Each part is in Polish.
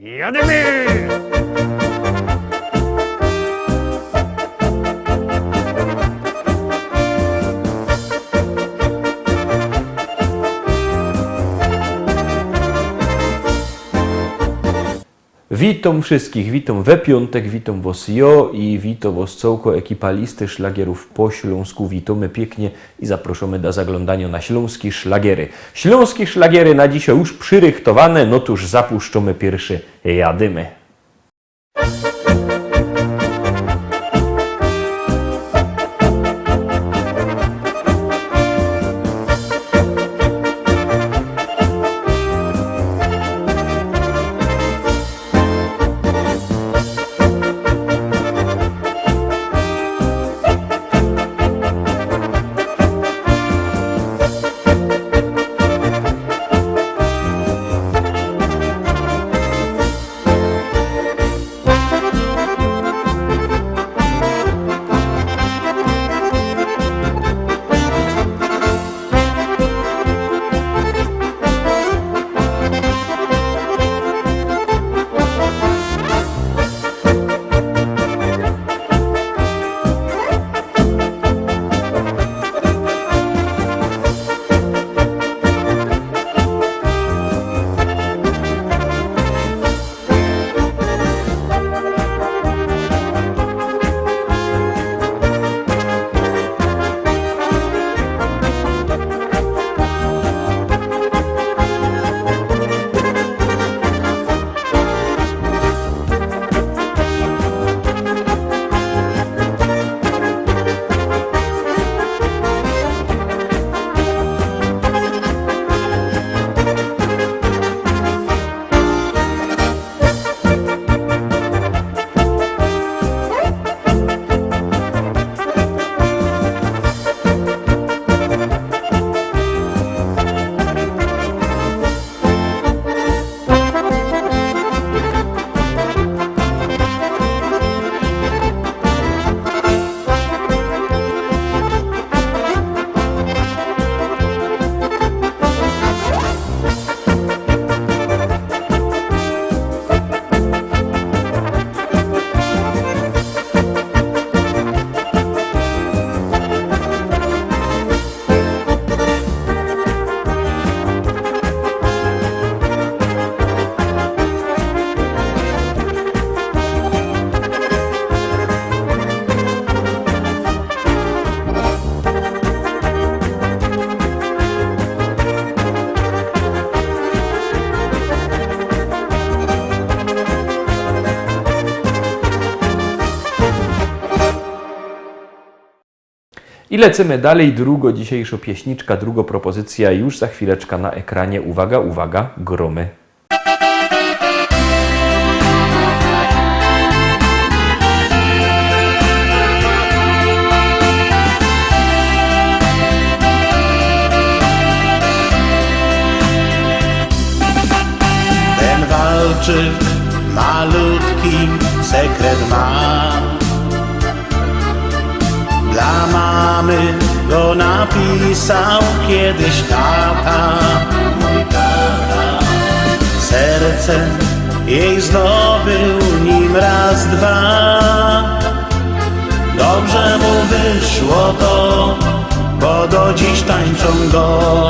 Jadymy! Witam wszystkich, witam we piątek, witam was jo i witam was całko ekipa listy szlagierów po śląsku. Witamy pięknie i zapraszamy do zaglądania na śląskie szlagiery. Śląskie szlagiery na dzisiaj już przyrychtowane, no tuż zapuszczamy pierwszy jadymy. I lecimy dalej. Druga dzisiejsza pieśniczka, druga propozycja już za chwileczkę na ekranie. Uwaga, uwaga, gromy. Ten walczyk malutki sekret ma. Dla mamy go napisał kiedyś tata, mój tata. Serce jej zdobył nim raz, dwa. Dobrze mu wyszło to, bo do dziś tańczą go.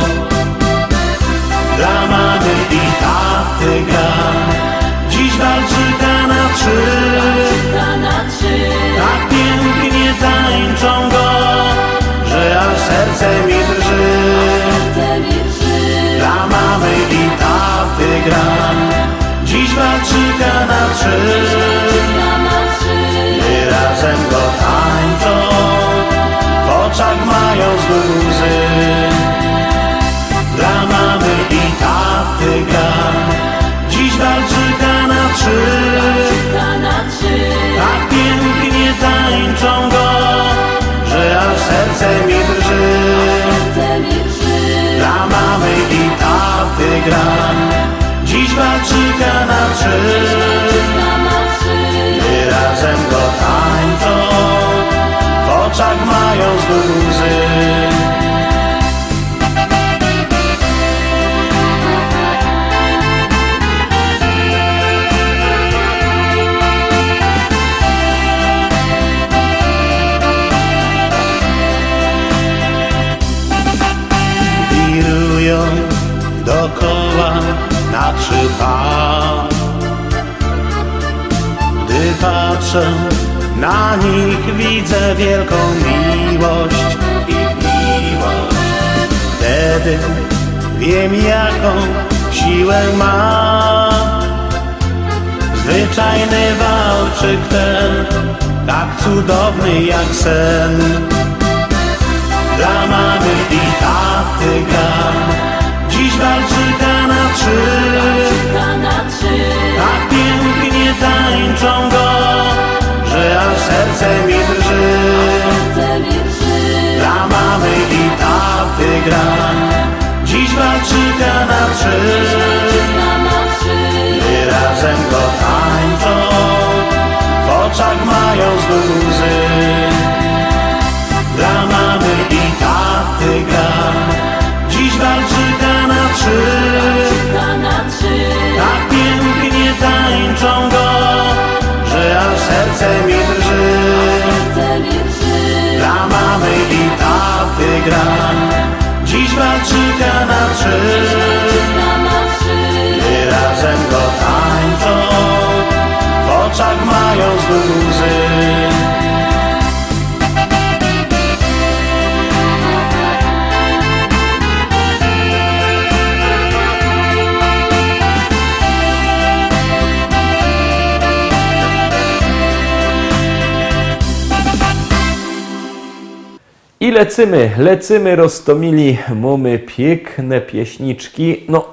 Dla mamy i taty gra, dziś walczyka na trzy. Tak pięknie tańczą go, że aż serce mi drży. Dla mamy i taty gram, dziś walczyka na trzy. My razem go tańczą, w oczach mają znów łzy. Dla mamy i taty gram, dziś walczyka na trzy. Tak pięknie tańczą go, że aż serce mi drży. Dla mamy i taty gram, dziś walczyka na trzy. My razem go tańczą, w oczach mają znów łzy. patrzę na nich, widzę wielką miłość, ich miłość. Wtedy wiem, jaką siłę ma zwyczajny walczyk ten, tak cudowny jak sen. Dla mamy i taty gra, dziś walczyka na trzy. Tak pięknie tańczą go, że aż serce mi drży. Dla mamy i taty gra, dziś walczyka na trzy. Gdy razem go tańczą, w oczach mają znów łzy. Dla mamy i taty gra, dziś walczyka na trzy. Tak pięknie tańczą go, że aż serce mi drży. Dla mamy i taty gra, dziś walczyka na trzy. Gdy razem go tańczą, w oczach mają znów łzy. I lecimy Rostomili, mamy piękne pieśniczki. No,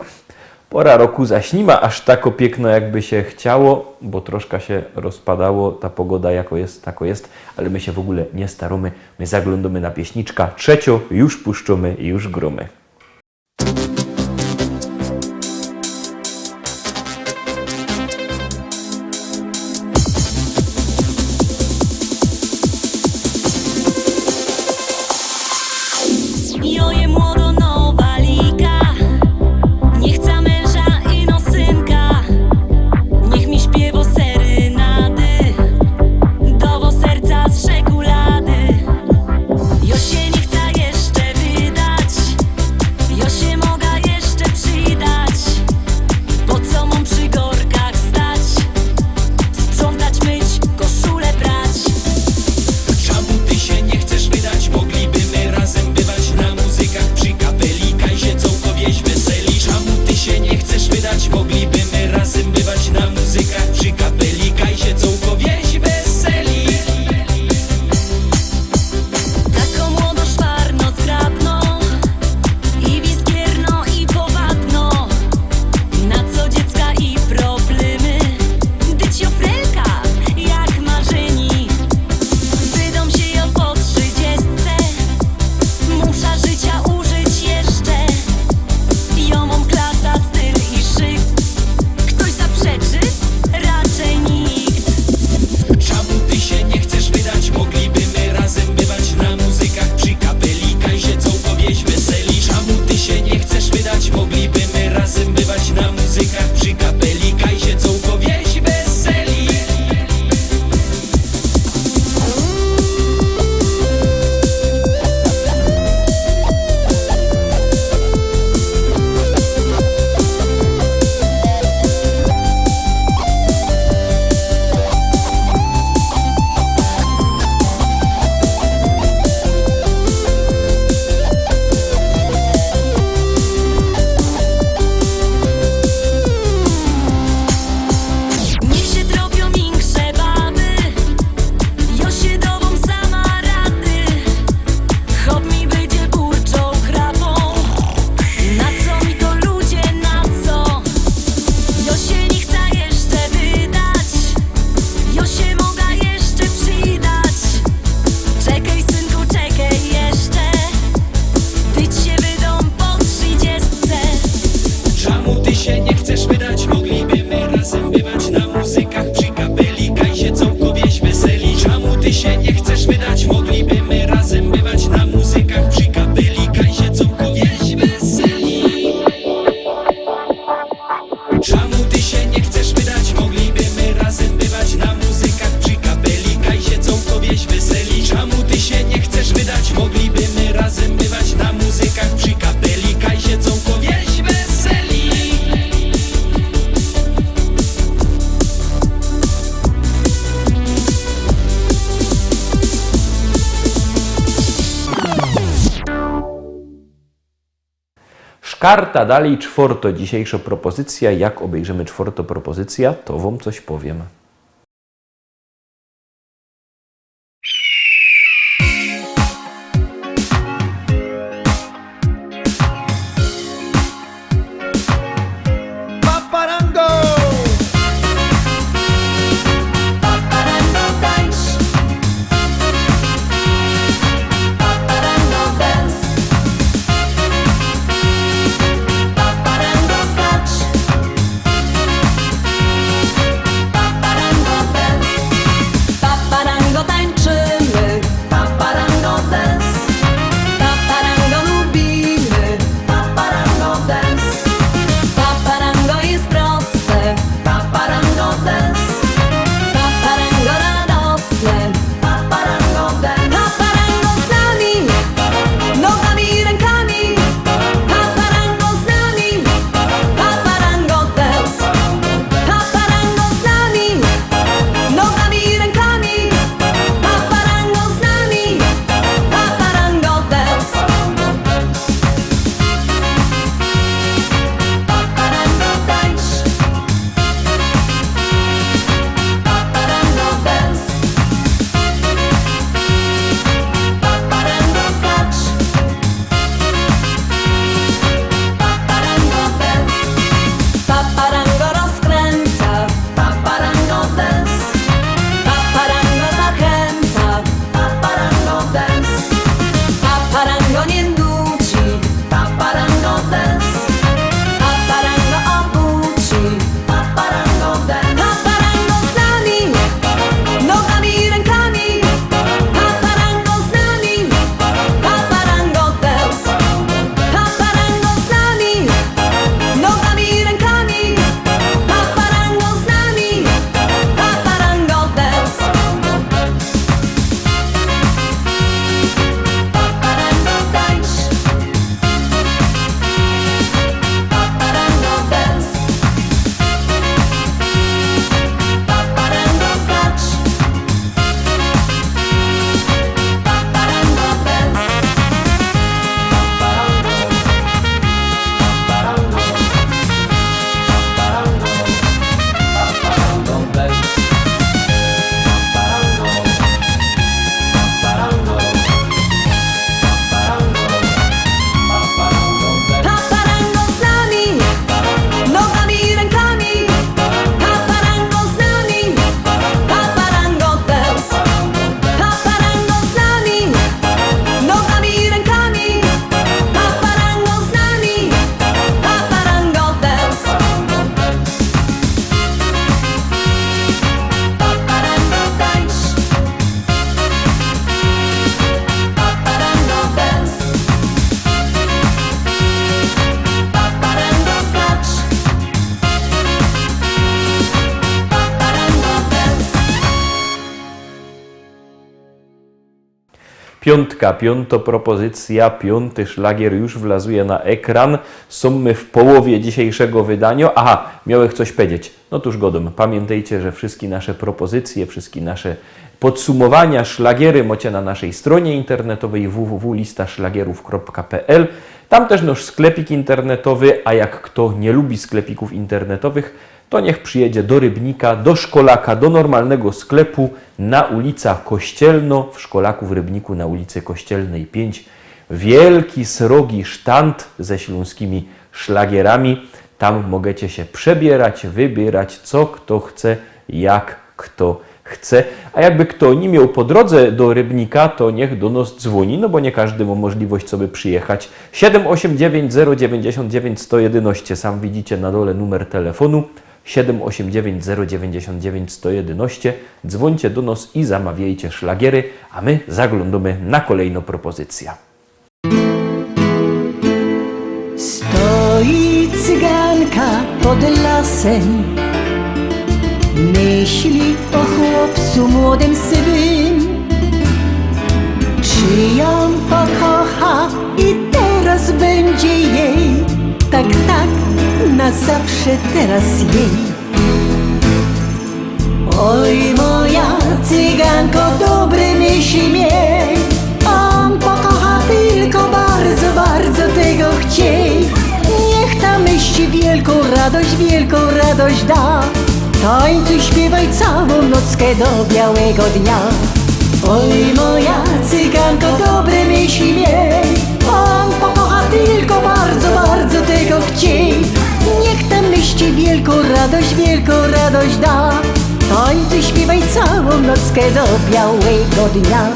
pora roku zaś nie ma aż tako piękno, jakby się chciało, bo troszkę się rozpadało, ta pogoda jako jest, tako jest, ale my się w ogóle nie staramy, my zaglądamy na pieśniczka trzecio, już puszczamy i już gromy. Joje młodo nowa liga, nie chce męża i no synka. Niech mi śpiewo serynady, dowo serca z czekolady. Jo się nie chce jeszcze wydać, karta dalej czwarto dzisiejsza propozycja. Jak obejrzymy czwarto propozycja, to wam coś powiem. Paparango! Paparango tańcz, paparango dance, paparango skacz, paparango dance, paparango tańczymy, paparango dance, paparango lubimy, paparango dance, paparango jest proste, paparango dance, paparango radosne, paparango dance, paparango z nami, nogami i rękami, paparango z nami, paparango dance, paparango z nami, nogami i rękami, paparango z nami, paparango dance, paparango tańcz, paparango dance, paparango skacz, paparango dance, paparango rozkręca, paparango dance, paparango zachęca, paparango dance, paparango nie nudzi, paparango dance, paparango obuci, paparango dance, paparango z nami, nogami i rękami, paparango z nami, paparango dance, paparango z nami, nogami i rękami, paparango z nami, paparango dance, paparango tańcz, paparango dance, paparango skacz, paparango dance, paparango z nami, nogami i rękami, paparango z nami, paparango dance, paparango z nami, nogami i rękami, paparango z nami, paparango dance, paparango tańcz, paparango dance, paparango skacz, paparango dance. Piątka, piąta propozycja, piąty szlagier już wlazuje na ekran. Są my w połowie dzisiejszego wydania. Aha, miałem coś powiedzieć. No tuż godom. Pamiętajcie, że wszystkie nasze propozycje, wszystkie nasze podsumowania, szlagiery macie na naszej stronie internetowej www.listaszlagierów.pl. Tam też nasz sklepik internetowy, a jak kto nie lubi sklepików internetowych, to niech przyjedzie do Rybnika, do Szkolaka, do normalnego sklepu na ulica Kościelno, w Szkolaku w Rybniku na ulicy Kościelnej 5. Wielki, srogi sztand ze śląskimi szlagierami. Tam możecie się przebierać, wybierać, co kto chce, jak kto chce. A jakby kto nie miał po drodze do Rybnika, to niech do nas dzwoni, no bo nie każdy ma możliwość sobie przyjechać. 789 099 111, sam widzicie na dole numer telefonu. 789 099 111. Dzwońcie do nas i zamawiajcie szlagiery, a my zaglądamy na kolejną propozycję. Stoi cyganka pod lasem, myśli o chłopcu młodym sywym. Czy ją pokocha i teraz będzie jej, tak, tak, na zawsze teraz jej. Oj, moja cyganko, dobre myśli miej, on pokocha tylko bardzo, bardzo tego chciej. wielką radość da. Tańcuj, śpiewaj całą nockę do białego dnia. Oj, moja cyganko, dobre myśli miej, on pokocha tylko bardzo, bardzo tego chciej. Niech ta myśli wielką radość da. Tańcuj, śpiewaj całą nockę do białego dnia.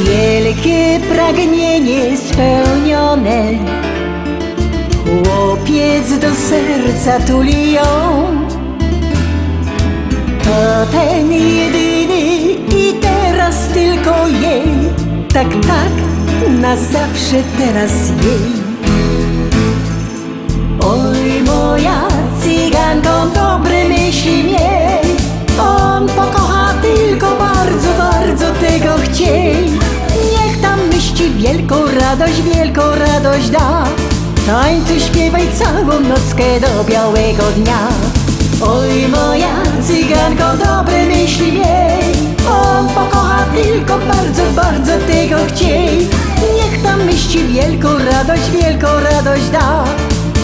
Wielkie pragnienie spełnione, chłopiec do serca tuli ją. To ten jedyny i teraz tylko jej. Tak, na zawsze teraz jej. Oj, moja cyganko, dobre myśli miej, on pokocha tylko bardzo, bardzo tego chciej. Niech tam myśli wielką radość da. Tańcuj, śpiewaj całą nockę do białego dnia. Oj, moja cyganko, dobre myśli miej, on pokocha tylko bardzo, bardzo tego chciej. Niech tam myśli wielką radość da.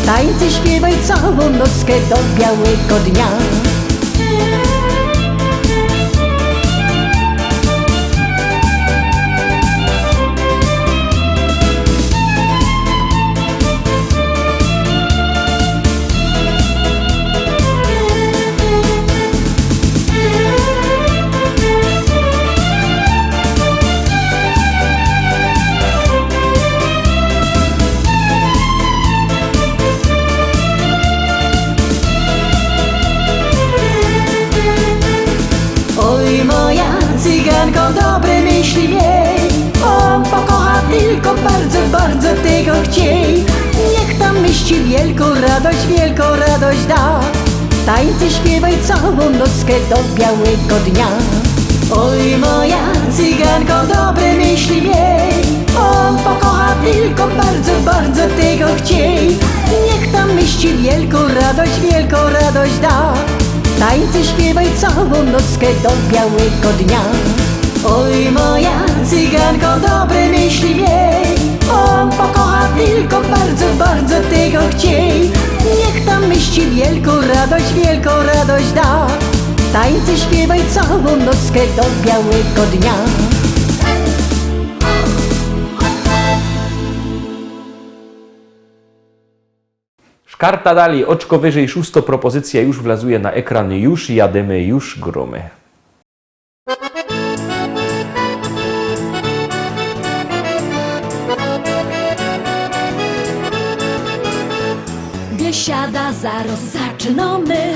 Tańcuj, śpiewaj całą nockę do białego dnia. Cyganko, dobre myśli miej, on pokocha tylko bardzo, bardzo tego chciej. Niech tam myśli wielką radość da. Tańcuj, śpiewaj całą nockę do białego dnia. Oj, moja cyganko, dobre myśli miej, on pokocha tylko bardzo, bardzo tego chciej. Niech tam myśli wielką radość da. Tańcuj, śpiewaj całą nockę do białego dnia. Oj, moja cyganko, dobre myśli miej, on pokocha tylko bardzo, bardzo tego chciej. Niech tam myśli wielką radość da. Tańcuj, śpiewaj całą nockę do białego dnia. Karta dalej, oczko wyżej, 6. propozycja już wlazuje na ekran, już jademy, już gromy. Biesiada, zaraz zaczynamy.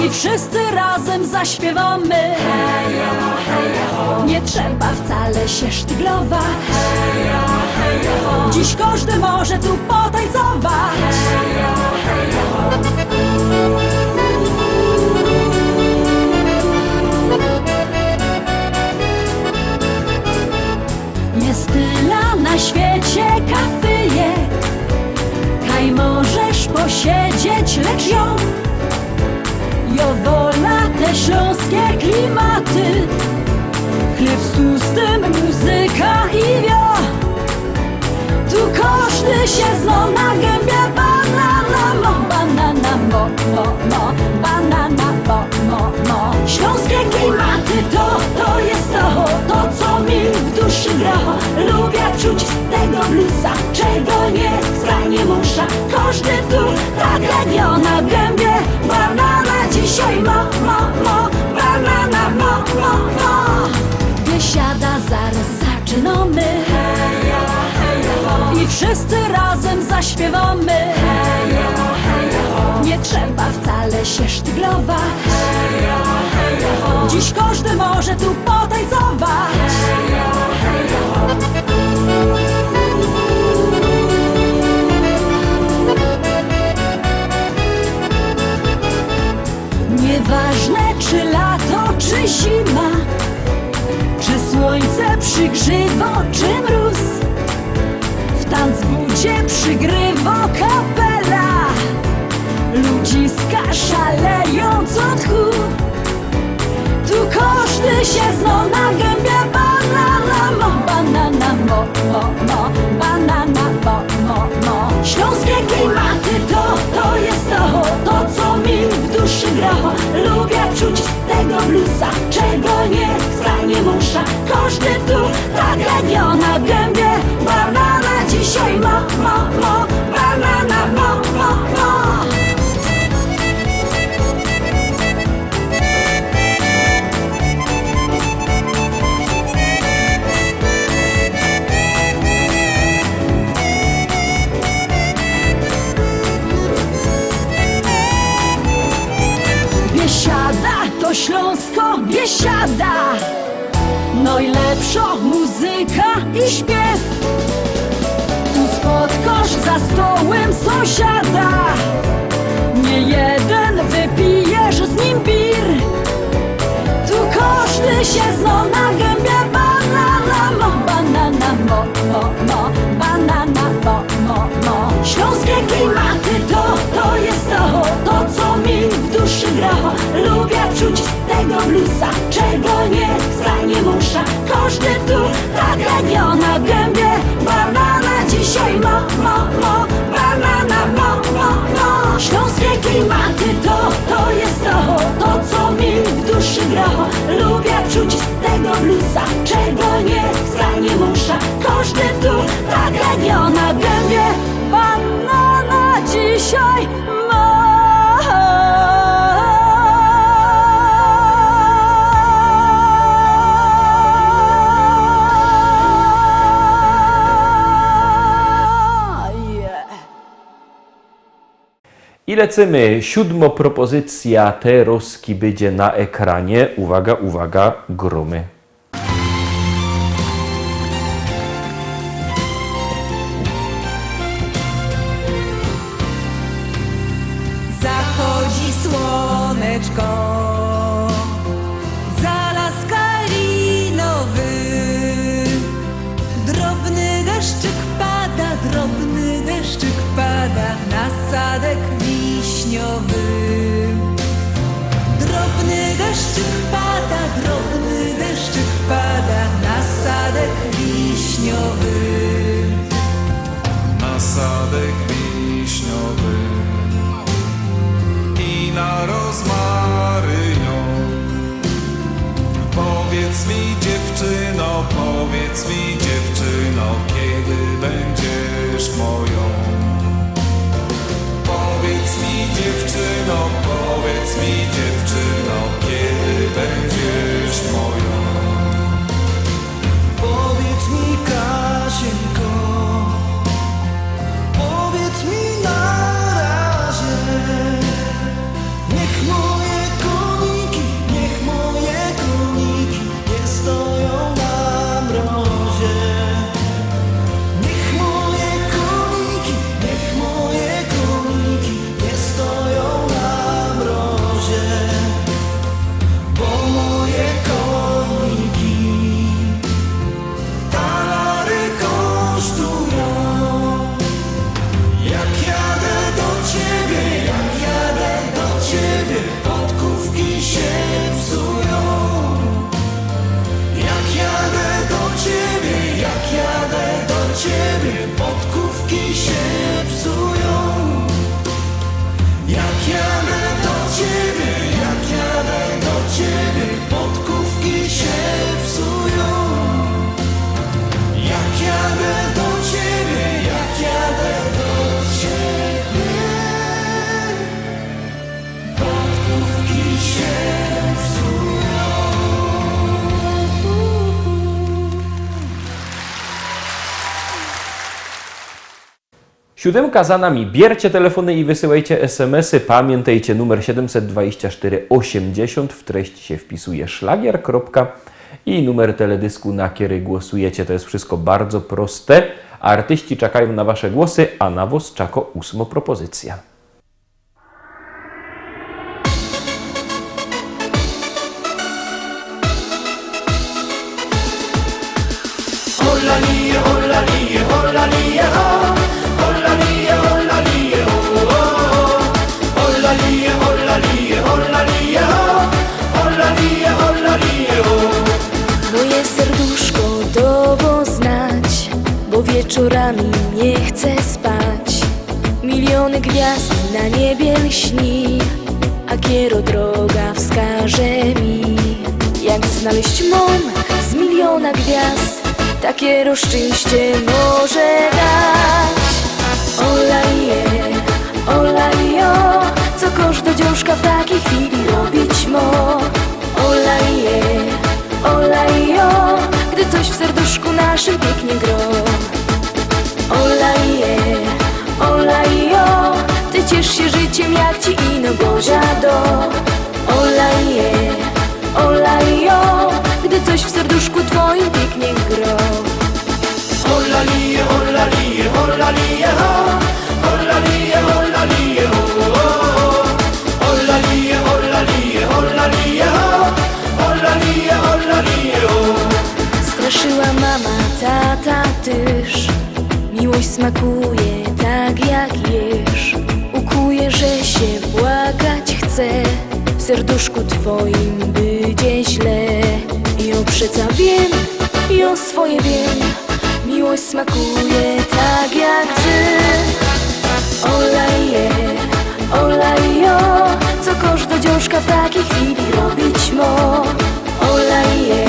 I wszyscy razem zaśpiewamy. Nie trzeba wcale się sztyglować. Dziś każdy może tu potańcować. Jest tyle na świecie kafyjek, kaj możesz posiedzieć, lecz ją wola te śląskie klimaty. Chleb z tłustym, muzyka i wio. Tu każdy się zna na gębie. Banana mo, banana mo, banana mo. Śląskie klimaty to jest to co mi w duszy gra. Lubię czuć tego bluesa, czego nie chce, nie muszę. Każdy tu tak jak ja na gębie. Banana dzisiaj mo, banana mo. Biesiada, zaraz zaczynamy. I wszyscy razem zaśpiewamy. Nie trzeba wcale się sztyglować. Dziś każdy może tu potańcować. Nieważne czy lato, czy zima, czy słońce przygrzywa, czy mróz, w tanzbudzie przygrywa kapela. Ludziska szalejąc od tchu. Tu każdy się zna na gębie. Banana mo, banana mo. Śląskie klimaty duszy gra. Lubię czuć tego bluesa, czego nie chcę, nie muszę. Każdy tu tak jak ja na gębie. Banana dzisiaj ma, banana ma. Biesiada to Śląsko, Biesiada. Najlepsza muzyka i śpiew. Tu spotkasz za stołem sąsiada. Nie jeden wypijesz z nim bir. Tu każdy się zna na gębie. Banana mo, banana mo. Śląskie klimaty to jest to co mi w duszy gra. Lubię czuć tego bluesa, czego nie chcę, nie muszę. Każdy tu tak jak ja na gębie. Banana dzisiaj ma, banana mo. Śląskie klimaty to jest to co mi w duszy gra. Lubię czuć tego bluesa, czego nie chcę, nie muszę. Każdy tu tak jak ja na gębie. Banana dzisiaj ma. I lecimy. 7. propozycja Teroski będzie na ekranie. Uwaga, uwaga, gromy. Zachodzi słoneczko, za las kalinowy. Drobny deszczyk pada na sadek wiśniowy. Drobny deszczyk pada na sadek wiśniowy. Na sadek wiśniowy i na rozmarynią. Powiedz mi dziewczyno, kiedy będziesz moją. Powiedz mi dziewczyno, kiedy będziesz moją. Powiedz mi Kasieńko, powiedz mi na razie. Niech moje koniki nie stoją na mrozie. Niech moje koniki nie stoją na mrozie. Bo moje koniki talary kosztują. Jak jadę do ciebie, podkówki się psują. Jak jadę do ciebie, podkówki się psują. Jak jadę do ciebie, podkówki się psują. Jak jadę do ciebie, podkówki się psują. 7 za nami. Bierzcie telefony i wysyłajcie SMS-y. Pamiętajcie numer 724 80. W treści się wpisuje szlagier. I numer teledysku, na który głosujecie. To jest wszystko bardzo proste. Artyści czekają na wasze głosy, a na was czeka 8. propozycja. Moje serduszko dowo znać, bo wieczorami nie chcę spać. Miliony gwiazd na niebie lśni, a a kiero droga wskaże mi, jak znaleźć mą z miliona gwiazd, takiero szczęście może dać. Olaje, co każda dziążka w takiej chwili robić mo. Olaje, gdy coś w serduszku naszym pięknie gro. Olaje, ty ciesz się życiem jak ci ino Bozia do. Olaje, gdy coś w serduszku twoim pięknie gro. Olalie, olalie, olalie, ho. Olalie, olalie, ho. Olalie, olalie, olalie, ho. Olalie, olalie, ho. Straszyła mama, tata też. Miłość smakuje tak jak jesz. Ukuje, że się błagać chce. W serduszku twoim będzie źle. Jo przeca wiem, jo swoje wiem. Miłość smakuje tak jak ty. Olaje, co każda dziążka w takiej chwili robić mo. Olaje,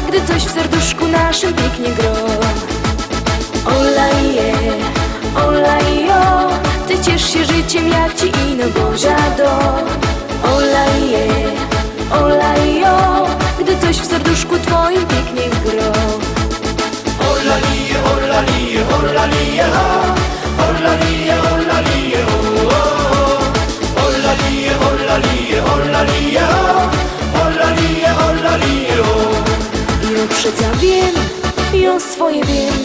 gdy coś w serduszku naszym pięknie gro. Olaje, ty ciesz się życiem jak ci ino Bozia do. Olaje, gdy coś w serduszku twoim pięknie gro. Olalie, olalie, olalie, ho. Olalie, olalie, ho. Olalie, olalie, olalie, ho. Olalie, olalie, ho. Jo przeca wiem, jo swoje wiem.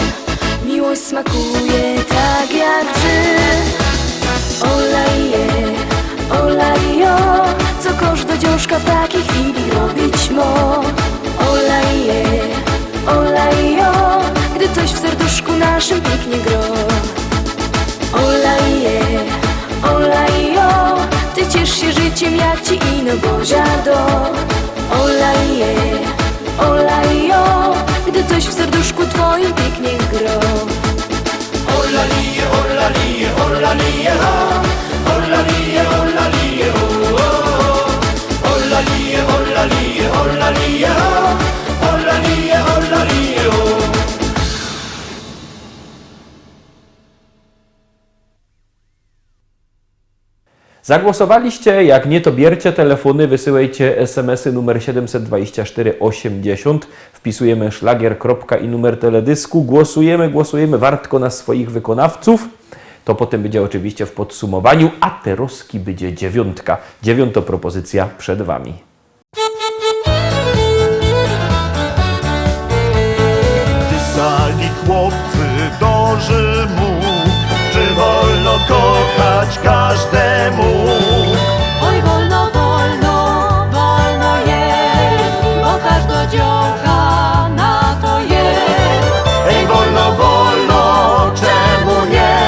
Miłość smakuje tak jak ty. Olaje, co każda dziążka w takiej chwili robić mo. Olaje, gdy coś w serduszku naszym pięknie gro. Olaje, ty ciesz się życiem jak ci ino Bozia do. Olaje, gdy coś w serduszku twoim pięknie gro. Olalie, olalie, olalie, ho. Olalie, olalie, ho. Olalie, olalie, olalie, ho. Olalie, olalie, ho. Zagłosowaliście? Jak nie, to bierzcie telefony, wysyłajcie SMS-y numer 724 80. Wpisujemy szlagier, kropka i numer teledysku. Głosujemy wartko na swoich wykonawców. To potem będzie oczywiście w podsumowaniu, a teroski będzie 9. 9. propozycja przed Wami. Pisali chłopcy do Rzymu, czy wolno kochać każdemu? Oj, wolno, wolno, wolno jest, bo każda dziołcha na to jest. Ej, wolno, wolno, czemu nie?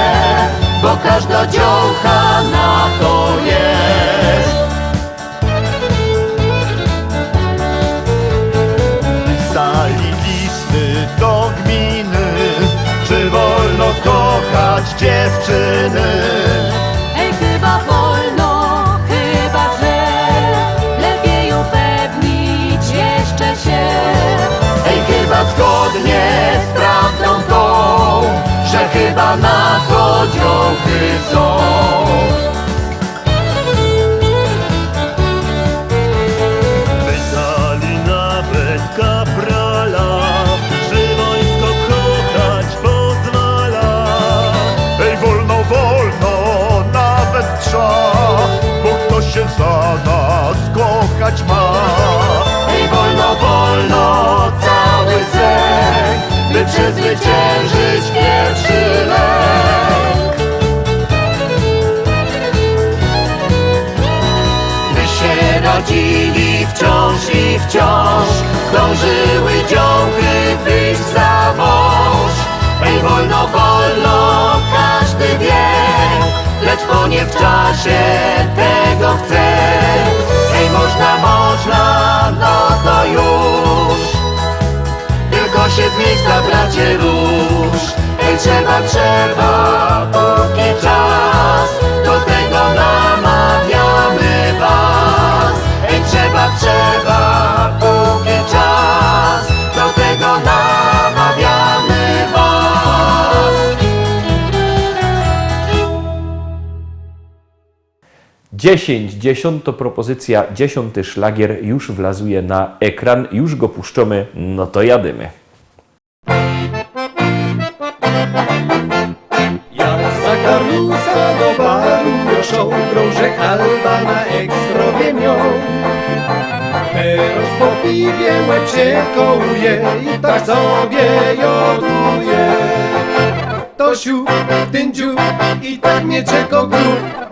Bo każda dziołcha na to jest. Pisali listy do gminy, czy wolno kochać dziewczyny? Ej, chyba wolno, chyba że lepiej upewnić jeszcze się. Ej, chyba zgodnie z prawdą tą, że chyba na to dziołchy są. Pytali nawet kaprala, czy wojsko kochać pozwala. Ej, wolno, wolno, nawet trza, bo kto się za nas kochać ma. Ej, wolno, wolno, cały sek, by przezwyciężyć pierwszy lek. Gdy się rodzili wciąż i wciąż, zdążyły dziołchy wyjść za mąż. Ej, wolno, wolno, każdy wie, lecz bo nie w czasie tego chce. Ej, można, no to już, tylko się z miejsca bracie rusz. Ej, trzeba, póki czas, do tego nama 10. propozycja, 10. szlagier już wlazuje na ekran, już go puszczamy, no to jadymy. Jak za karusa do baru joszą, grążek alba na ekstrowie mią. Teraz po piwie łeb się kołuje i tak sobie joduje. Tosiu, tędziu i tak mnie czeko grób.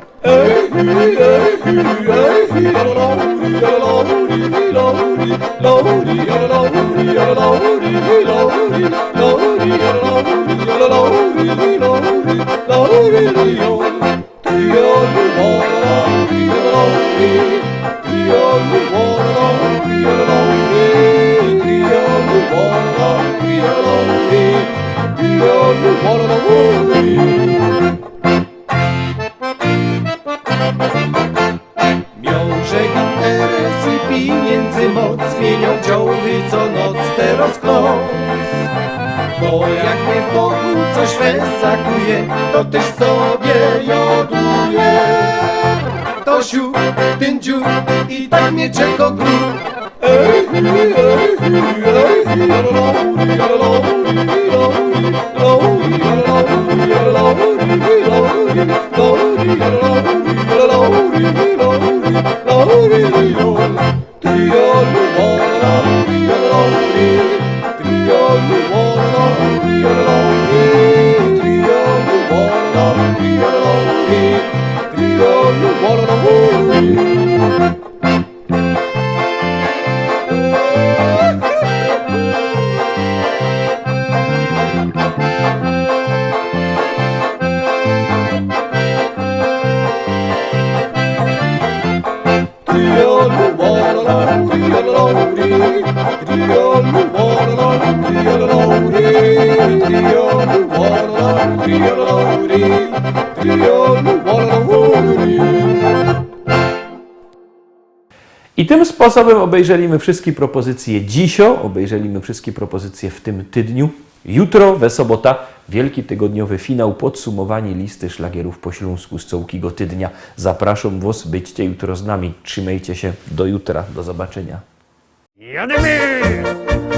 Miążek interes i pieniędzy moc zmienią działy co noc teraz klos. Bo jak mnie w Bogu coś wesakuje, to też sobie joduje. Tosiu, tędziu i tak mnie czeko grób. I tym sposobem obejrzeliśmy wszystkie propozycje dzisio, obejrzeliśmy wszystkie propozycje w tym tydniu. Jutro, we sobota, wielki tygodniowy finał, podsumowanie listy szlagierów po śląsku z całego tydnia. Zapraszam Was, byćcie jutro z nami. Trzymajcie się, do jutra, do zobaczenia. Jadymy!